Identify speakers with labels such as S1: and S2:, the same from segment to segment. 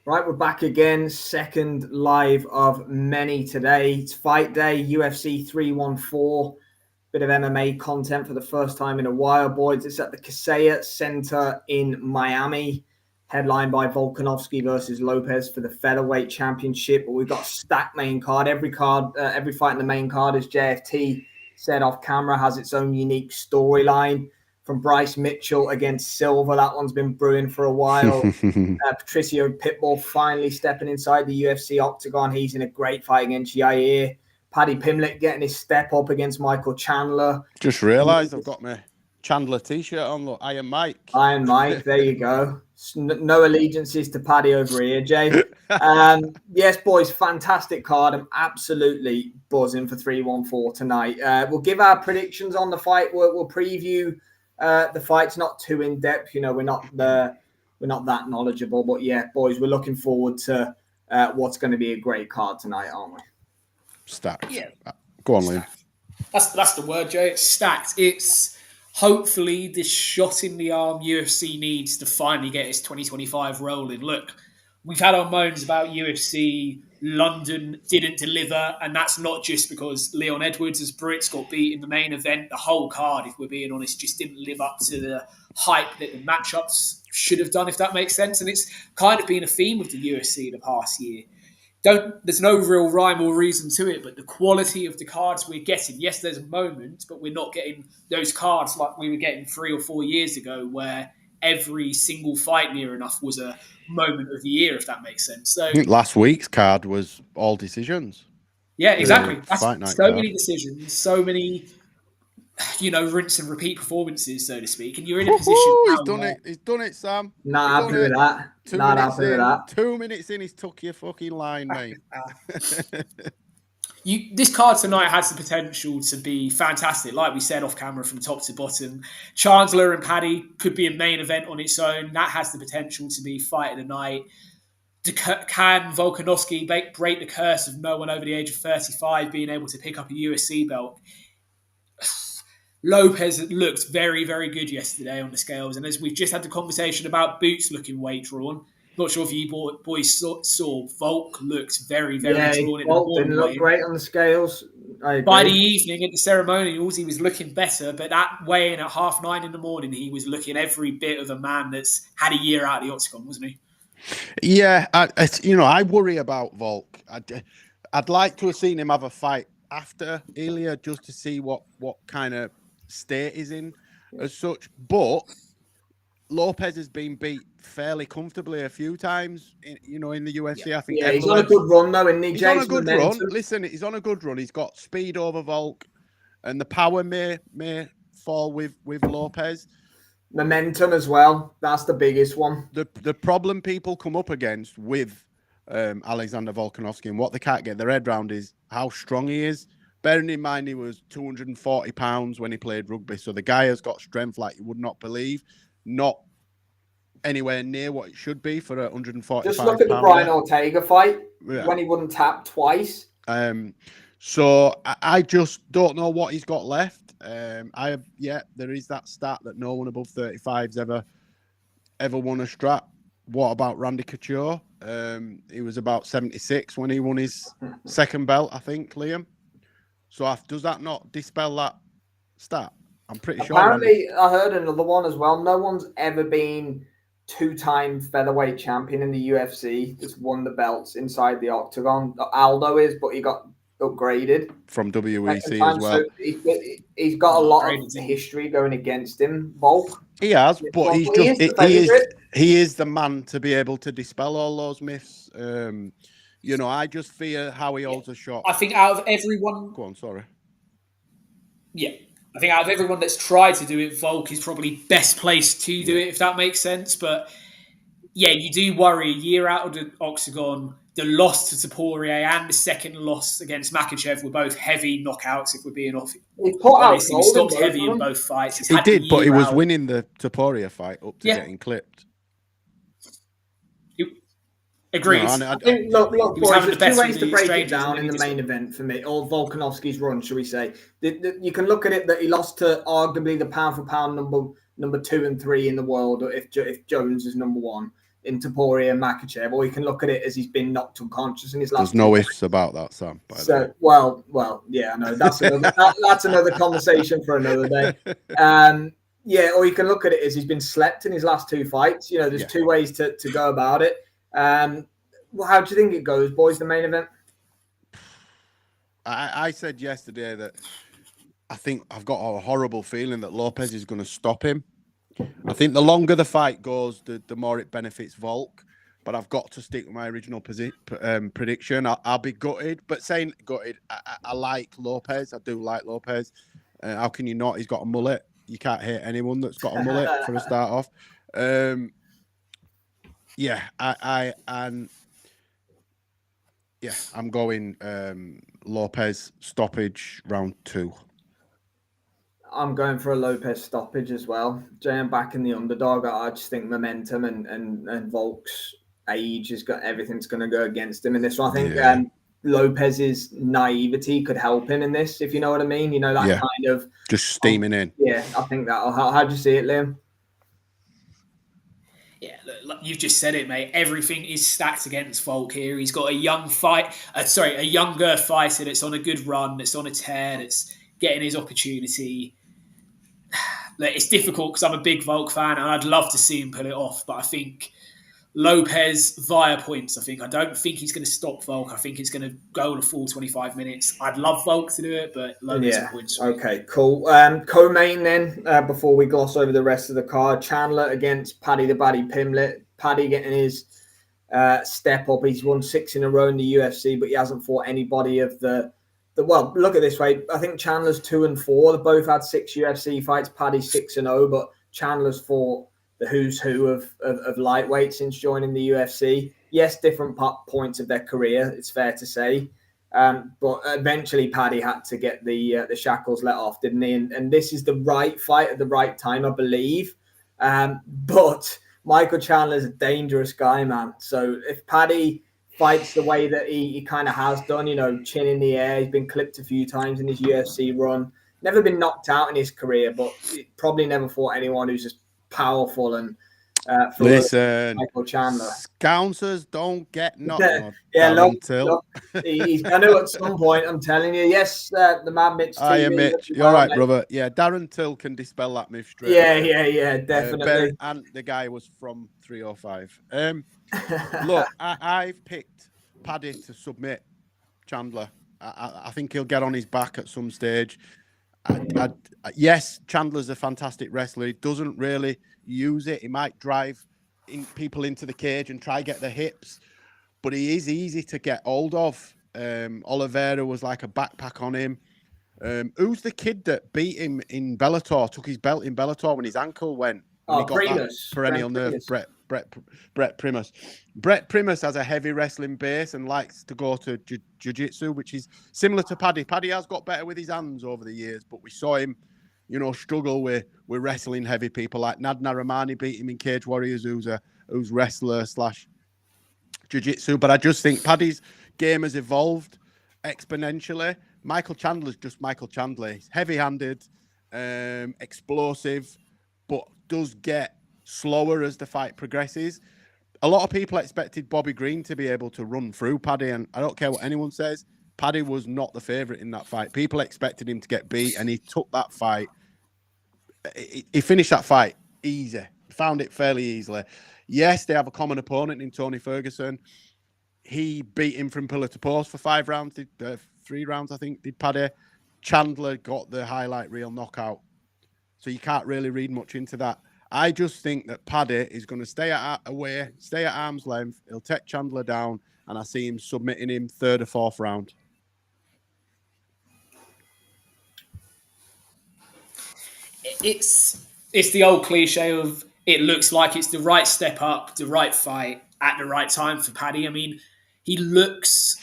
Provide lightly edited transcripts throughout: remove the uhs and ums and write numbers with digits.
S1: Right, we're back again. Second live of many today. It's fight day, UFC 314. Bit of MMA content for the first time in a while, boys. It's at the Kaseya Center in Miami, headlined by Volkanovski versus Lopez for the featherweight championship. But we've got a stacked main card. Every fight in the main card, as JFT said off camera, has its own unique storyline. From Bryce Mitchell against Silva, that one's been brewing for a while. Patricio Pitbull finally stepping inside the UFC octagon. He's in a great fight against Yair. Paddy Pimlet getting his step up against Michael Chandler.
S2: Just realised I've got my Chandler t-shirt on. Look, Iron Mike.
S1: Iron Mike, there you go. No allegiances to Paddy over here, Jay. Yes, boys, fantastic card. I'm absolutely buzzing for 314 tonight. We'll give our predictions on the fight. We'll preview the fight's not too in depth. You know, we're not that knowledgeable, but yeah, boys, we're looking forward to what's going to be a great card tonight, aren't we?
S2: Stacked.
S3: Yeah.
S2: Go on, Liam.
S3: That's the word, Jay. It's stacked. It's hopefully this shot in the arm UFC needs to finally get its 2025 rolling. Look, we've had our moans about UFC. London didn't deliver, and that's not just because Leon Edwards as Brits got beat in the main event. The whole card, if we're being honest, just didn't live up to the hype that the matchups should have done, if that makes sense. And it's kind of been a theme of the UFC the past year. There's no real rhyme or reason to it, but the quality of the cards we're getting, yes, there's a moment, but we're not getting those cards like we were getting 3 or 4 years ago where every single fight near enough was a moment of the year, if that makes sense. So
S2: I think last week's card was all decisions.
S3: Yeah, exactly.
S2: Fight night
S3: so
S2: card.
S3: many decisions, so many, rinse and repeat performances, so to speak. And you're in a position
S2: He's
S3: now
S2: done
S3: where-
S2: it. He's done it, Sam.
S1: Not happy with that. Not happy with that.
S2: 2 minutes in, he's took your fucking line, mate.
S3: This card tonight has the potential to be fantastic. Like we said off camera from top to bottom, Chandler and Paddy could be a main event on its own. That has the potential to be fight of the night. Can Volkanovski break the curse of no one over the age of 35 being able to pick up a USC belt? Lopez looked very, very good yesterday on the scales. And as we've just had the conversation about Boots looking weight drawn, not sure if you boys saw Volk looked very, very drawn in the
S1: Volk didn't look great on the scales.
S3: By the evening at the ceremonials, he was looking better, but that weigh-in at 9:30 in the morning, he was looking every bit of a man that's had a year out of the octagon, wasn't he?
S2: Yeah, I worry about Volk. I'd like to have seen him have a fight after Ilya just to see what kind of state he's in as such. But Lopez has been beat fairly comfortably a few times, in the UFC.
S1: Yeah.
S2: I think
S1: he's on a good run though, isn't he?
S2: He's on a good run. Listen, he's on a good run. He's got speed over Volk, and the power may fall with Lopez.
S1: Momentum as well. That's the biggest one.
S2: The problem people come up against with Alexander Volkanovski and what they can't get their head around is how strong he is. Bearing in mind he was 240 pounds when he played rugby, so the guy has got strength like you would not believe. Not anywhere near what it should be for a 145.
S1: Just look at the Brian Ortega fight when he wouldn't tap twice.
S2: So I just don't know what he's got left. There is that stat that no one above 35's ever won a strap. What about Randy Couture? He was about 76 when he won his second belt, I think, Liam. So does that not dispel that stat? I'm pretty sure.
S1: Apparently, I heard another one as well. No one's ever been 2-time featherweight champion in the UFC that's won the belts inside the octagon. Aldo is, but he got upgraded
S2: from WEC as well.
S1: So he's got a lot of history going against him, Volk.
S2: He has, but he is the man to be able to dispel all those myths. I just fear how he holds a shot.
S3: I think out of everyone...
S2: Go on, sorry.
S3: Yeah. I think out of everyone that's tried to do it, Volk is probably best placed to do it, if that makes sense. But, yeah, you do worry a year out of the octagon. The loss to Topuria and the second loss against Makhachev were both heavy knockouts, if we're being honest. He stopped heavy in both fights.
S2: He did, but he was winning the Topuria fight up to getting clipped.
S3: Agreed.
S1: Look, boys, there's 2 ways to break it down in the main event for me, or Volkanovski's run, shall we say. You can look at it that he lost to arguably the pound-for-pound number 2 and 3 in the world, if Jones is number 1. Topuria Makachev, or you can look at it as he's been knocked unconscious in his last.
S2: There's no ifs about that, Sam.
S1: Yeah, I know that's another conversation for another day. Yeah, or you can look at it as he's been slept in his last 2 fights. There's 2 ways to go about it. How do you think it goes, boys? The main event.
S2: I said yesterday that I think I've got a horrible feeling that Lopez is going to stop him. I think the longer the fight goes, the more it benefits Volk. But I've got to stick with my original prediction. I'll be gutted. But saying gutted, I like Lopez. I do like Lopez. How can you not? He's got a mullet. You can't hate anyone that's got a mullet for a start off. I'm going Lopez stoppage round 2.
S1: I'm going for a Lopez stoppage as well. I'm backing the underdog. I just think momentum and Volk's age has got everything's going to go against him in this one. I think Lopez's naivety could help him in this, if you know what I mean. Kind of
S2: just steaming in.
S1: Yeah, I think that'll. How do you see it, Liam?
S3: Yeah, look, you've just said it, mate. Everything is stacked against Volk here. He's got a younger fighter that's on a good run, that's on a tear, that's getting his opportunity. Look, it's difficult because I'm a big Volk fan and I'd love to see him pull it off, but I think Lopez via points. I don't think he's going to stop Volk. I think it's going to go the full 25 minutes. I'd love Volk to do it, but Lopez points.
S1: Okay, cool. Co-main then, before we gloss over the rest of the card, Chandler against Paddy the Baddy Pimblett. Paddy getting his step up. He's won 6 in a row in the UFC, but he hasn't fought anybody of well, look at it this way. I think Chandler's 2-4. They both had 6 UFC fights. Paddy's 6-0, but Chandler's fought the who's who of lightweight since joining the UFC. Yes, different points of their career, it's fair to say. But eventually Paddy had to get the shackles let off, didn't he? And this is the right fight at the right time, I believe. But Michael Chandler's a dangerous guy, man. So if Paddy fights the way that he kind of has done, chin in the air, he's been clipped a few times in his UFC run. Never been knocked out in his career, but probably never fought anyone who's just powerful and
S2: listen,
S1: Michael Chandler.
S2: Scouncers don't get knocked out.
S1: Look, he's going to at some point. I'm telling you. Yes, the man Mitch.
S2: Mitch. You're right, mate. Brother. Yeah, Darren Till can dispel that myth straight.
S1: Yeah, definitely.
S2: And the guy was from 305. Look, I've picked Paddy to submit Chandler. I think he'll get on his back at some stage. Yes, Chandler's a fantastic wrestler. He doesn't really use it. He might drive people into the cage and try get the hips, but he is easy to get hold of. Oliveira was like a backpack on him. Who's the kid that beat him in Bellator, took his belt in Bellator when his ankle went?
S1: Oh, Primus.
S2: Perennial nerve, Brett Primus. Brett Primus has a heavy wrestling base and likes to go to jiu-jitsu, which is similar to Paddy. Paddy has got better with his hands over the years, but we saw him, struggle with wrestling heavy people like Nad Naramani beat him in Cage Warriors, who's wrestler / jiu-jitsu. But I just think Paddy's game has evolved exponentially. Michael Chandler's just Michael Chandler. He's heavy-handed, explosive, but does get slower as the fight progresses. A lot of people expected Bobby Green to be able to run through Paddy, and I don't care what anyone says, Paddy was not the favourite in that fight. People expected him to get beat, and he took that fight. He finished that fight easy. Found it fairly easily. Yes, they have a common opponent in Tony Ferguson. He beat him from pillar to post for 5 rounds, 3 rounds, I think, did Paddy. Chandler got the highlight reel knockout. So you can't really read much into that. I just think that Paddy is going to stay at arm's length. He'll take Chandler down, and I see him submitting him 3rd or 4th round.
S3: It's the old cliche of it looks like it's the right step up, the right fight at the right time for Paddy. I mean, he looks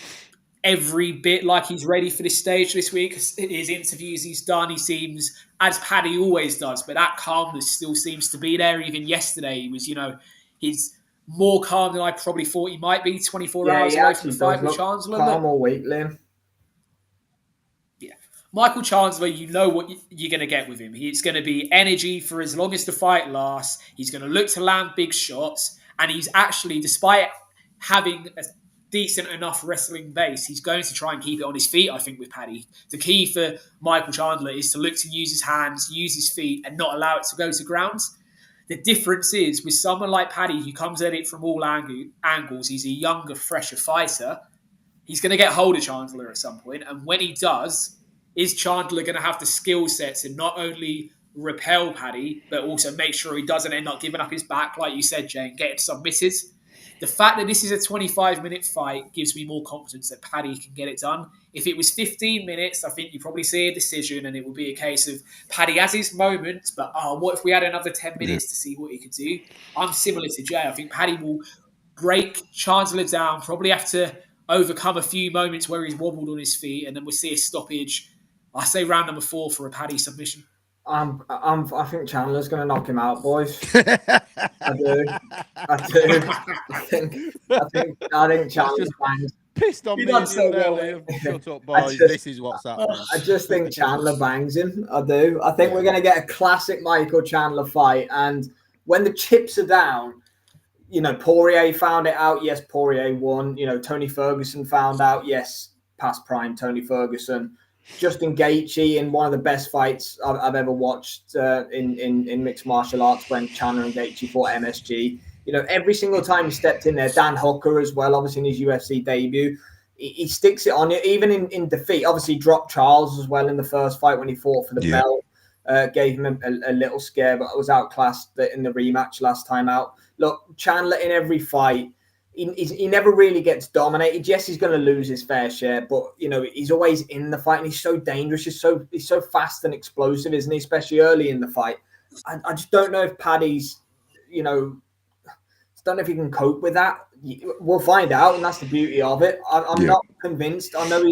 S3: every bit like he's ready for this stage this week. His interviews he's done, he seems, as Paddy always does, but that calmness still seems to be there. Even yesterday, he was, he's more calm than I probably thought he might be 24 hours away from the fight with Chancellor.
S1: Calm all week, Liam.
S3: Yeah. Michael Chancellor, you know what you're going to get with him. It's going to be energy for as long as the fight lasts. He's going to look to land big shots. And he's actually, despite having a decent enough wrestling base, he's going to try and keep it on his feet, I think, with Paddy. The key for Michael Chandler is to look to use his hands, use his feet, and not allow it to go to ground. The difference is with someone like Paddy, who comes at it from all angles, he's a younger, fresher fighter. He's going to get hold of Chandler at some point. And when he does, is Chandler going to have the skill sets to not only repel Paddy, but also make sure he doesn't end up giving up his back, like you said, Jay, and getting submitted? The fact that this is a 25-minute fight gives me more confidence that Paddy can get it done. If it was 15 minutes, I think you probably see a decision and it will be a case of Paddy has his moments, but what if we had another 10 minutes to see what he could do? I'm similar to Jay. I think Paddy will break Chandler down, probably have to overcome a few moments where he's wobbled on his feet, and then we'll see a stoppage. I say round number 4 for a Paddy submission.
S1: I think Chandler's going to knock him out, boys. I do. I think Chandler bangs.
S2: Pissed on me. Shut up, boys. This is what's happening.
S1: I just think Chandler bangs him. I do. I think we're going to get a classic Michael Chandler fight. And when the chips are down, Poirier found it out. Yes, Poirier won. Tony Ferguson found out. Yes, past prime Tony Ferguson. Justin Gaethje in one of the best fights I've ever watched in mixed martial arts, when Chandler and Gaethje fought MSG. Every single time he stepped in there, Dan Hooker as well, obviously in his UFC debut, he sticks it on you, even in defeat. Obviously dropped Charles as well in the first fight when he fought for the belt. Gave him a little scare, but was outclassed in the rematch last time out. Look, Chandler in every fight, he never really gets dominated. Yes, he's going to lose his fair share, but he's always in the fight, and he's so dangerous. He's so fast and explosive, isn't he? Especially early in the fight. I just don't know if Paddy's, don't know if he can cope with that. We'll find out, and that's the beauty of it. I'm not convinced. I know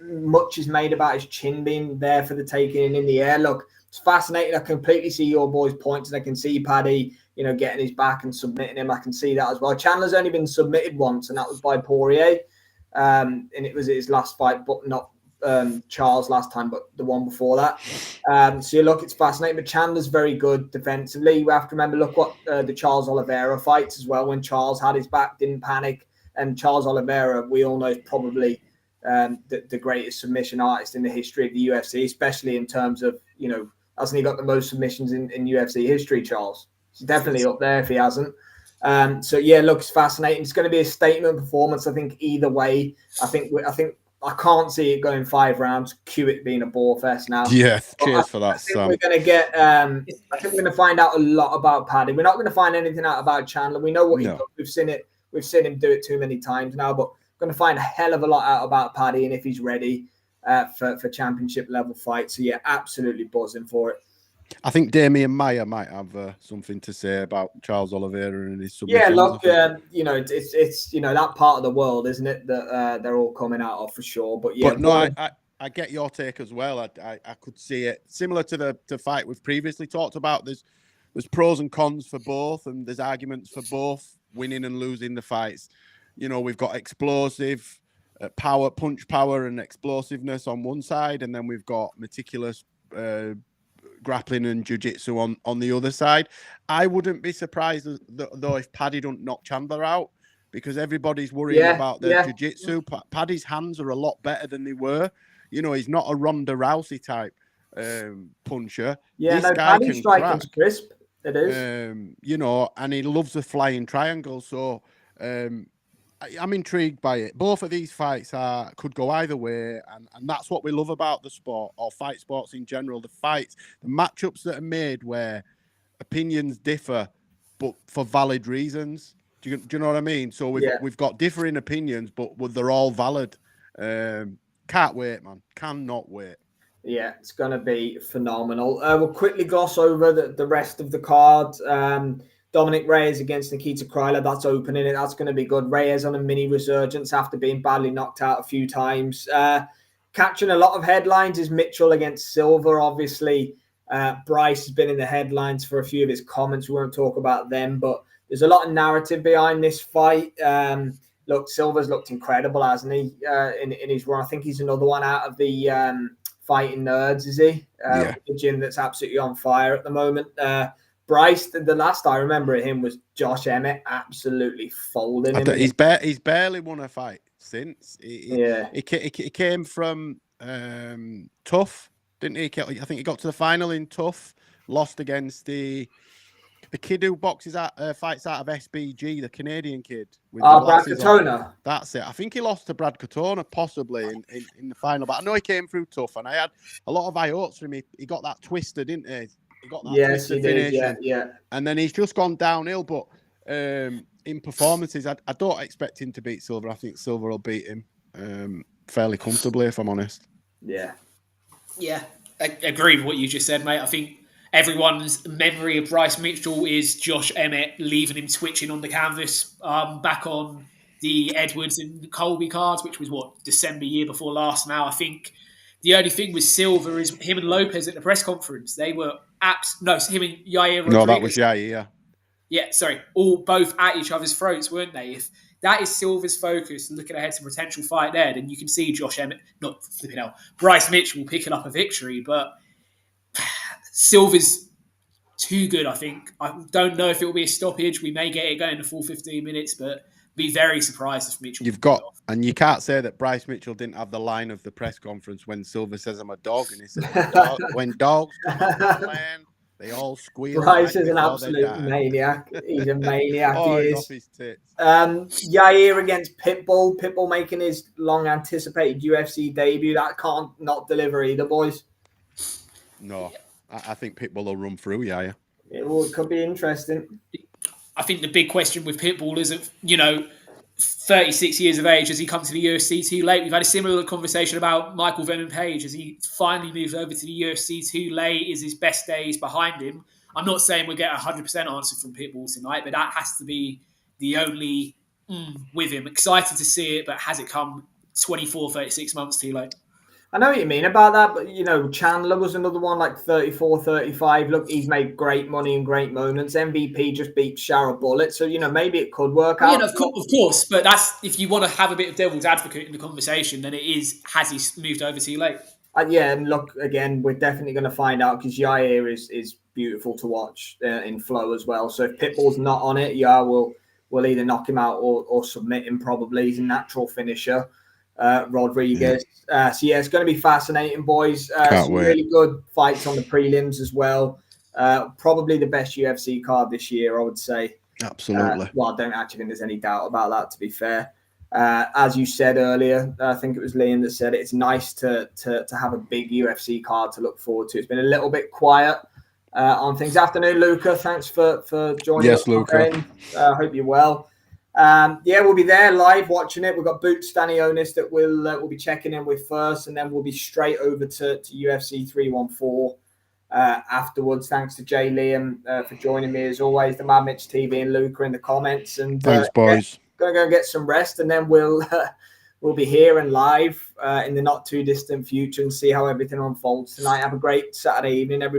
S1: much is made about his chin being there for the taking and in the air. Look, it's fascinating. I completely see your boys' points, and I can see Paddy, getting his back and submitting him. I can see that as well. Chandler's only been submitted once, and that was by Poirier. And it was his last fight, but not Charles last time, but the one before that. So look, it's fascinating. But Chandler's very good defensively. You have to remember, look what the Charles Oliveira fights as well. When Charles had his back, didn't panic. And Charles Oliveira, we all know, is probably the greatest submission artist in the history of the UFC, especially in terms of, hasn't he got the most submissions in UFC history, Charles? He's definitely up there if he hasn't. So yeah, looks fascinating. It's going to be a statement performance, I think, either way. I think I can't see it going 5 rounds. Cue it being a bore fest now.
S2: Yeah, cheers for that, Sam.
S1: We're going to get. I think we're going to find out a lot about Paddy. We're not going to find anything out about Chandler. We know what he does. We've seen it. We've seen him do it too many times now. But we're going to find a hell of a lot out about Paddy, and if he's ready for championship level fights. So yeah, absolutely buzzing for it.
S2: I think Damian Maia might have something to say about Charles Oliveira and his submissions.
S1: Yeah, look, it's that part of the world, isn't it, that they're all coming out of for sure. But yeah,
S2: I get your take as well. I could see it similar to the fight we've previously talked about. There's pros and cons for both, and there's arguments for both winning and losing the fights. We've got explosive power, punch power, and explosiveness on one side, and then we've got meticulous grappling and jiu-jitsu on the other side. I wouldn't be surprised though if Paddy don't knock Chandler out, because everybody's worrying about the jiu-jitsu. Paddy's hands are a lot better than they were. He's not a Ronda Rousey type puncher.
S1: Yeah,
S2: this guy
S1: Paddy's striking's crisp. It is.
S2: And he loves a flying triangle. So I'm intrigued by it. Both of these fights could go either way, and that's what we love about the sport, or fight sports in general. The fights, the matchups that are made where opinions differ, but for valid reasons. Do you know what I mean? So we've got differing opinions, but they're all valid. Can't wait, man. Cannot wait.
S1: Yeah, it's going to be phenomenal. We'll quickly gloss over the rest of the card. Dominic Reyes against Nikita Krylov, that's opening it. That's going to be good. Reyes on a mini resurgence after being badly knocked out a few times. Catching a lot of headlines is Mitchell against Silva. Obviously, Bryce has been in the headlines for a few of his comments. We won't talk about them, but there's a lot of narrative behind this fight. Look, Silva's looked incredible, hasn't he, in his run? I think he's another one out of the fighting nerds, is he? The gym that's absolutely on fire at the moment. Bryce, the last I remember of him was Josh Emmett absolutely folding him.
S2: He's barely won a fight since. He came from Tough, didn't he? I think he got to the final in Tough, lost against the kid who boxes fights out of SBG, the Canadian kid. With
S1: Brad Katona.
S2: That's it. I think he lost to Brad Katona possibly in the final, but I know he came through tough, and I had a lot of high hopes from him. He got that twisted, didn't he? He got that twisted finish.
S1: Yeah.
S2: And then he's just gone downhill, but in performances, I don't expect him to beat Silver. I think Silver will beat him fairly comfortably, if I'm honest.
S1: Yeah.
S3: Yeah, I agree with what you just said, mate. I think everyone's memory of Bryce Mitchell is Josh Emmett leaving him twitching on the canvas back on the Edwards and Colby cards, which was, December year before last now. I think the only thing with Silver is him and Lopez at the press conference. They were him and Yair Rodriguez.
S2: No, that was Yair, yeah.
S3: Yeah, sorry. Both at each other's throats, weren't they? If that is Silver's focus, looking ahead to potential fight there, then you can see Bryce Mitchell picking up a victory, but Silver's too good, I think. I don't know if it will be a stoppage. We may get it going the full 15 minutes, but be very surprised if Mitchell.
S2: And you can't say that Bryce Mitchell didn't have the line of the press conference when Silver says, "I'm a dog," and he says, "When dogs come on the land, they all squeal."
S1: Bryce is an absolute maniac. He's a maniac.
S2: Oh,
S1: he
S2: he's
S1: is.
S2: off his tits.
S1: Yair against Pitbull. Pitbull making his long-anticipated UFC debut. That can't not deliver either, boys.
S2: No. I think Pitbull will run through, yeah.
S1: It could be interesting.
S3: I think the big question with Pitbull is, 36 years of age, has he come to the UFC too late? We've had a similar conversation about Michael Venom Page. Has he finally moved over to the UFC too late? Is his best days behind him? I'm not saying we'll get a 100% answer from Pitbull tonight, but that has to be the only with him. Excited to see it, but has it come 24, 36 months too late?
S1: I know what you mean about that, but, Chandler was another one, like 34, 35. Look, he's made great money and great moments. MVP just beat Shara Bullet, so, maybe it could work out.
S3: Yeah, of course, but that's if you want to have a bit of devil's advocate in the conversation, then it is, has he moved over too late?
S1: Yeah, and look, again, we're definitely going to find out because Yair is beautiful to watch in flow as well. So if Pitbull's not on it, Yair will either knock him out or submit him probably. He's a natural finisher. Rodriguez. So it's going to be fascinating, boys. Some really good fights on the prelims as well. Probably the best UFC card this year, I would say.
S2: Absolutely.
S1: I don't actually think there's any doubt about that, to be fair. As you said earlier, I think it was Liam that said it, it's nice to have a big UFC card to look forward to. It's been a little bit quiet on things. Afternoon, Luca. Thanks for joining us.
S2: Yes, Luca.
S1: Hope you're well. We'll be there live watching it. We've got Boots Stanionis that we'll be checking in with first, and then we'll be straight over to UFC 314 afterwards. Thanks to Jay Liam for joining me as always. The Mad Mitch TV and Luca in the comments. And
S2: thanks, boys.
S1: Gonna go get some rest, and then we'll be here and live in the not too distant future and see how everything unfolds tonight. Have a great Saturday evening, everybody.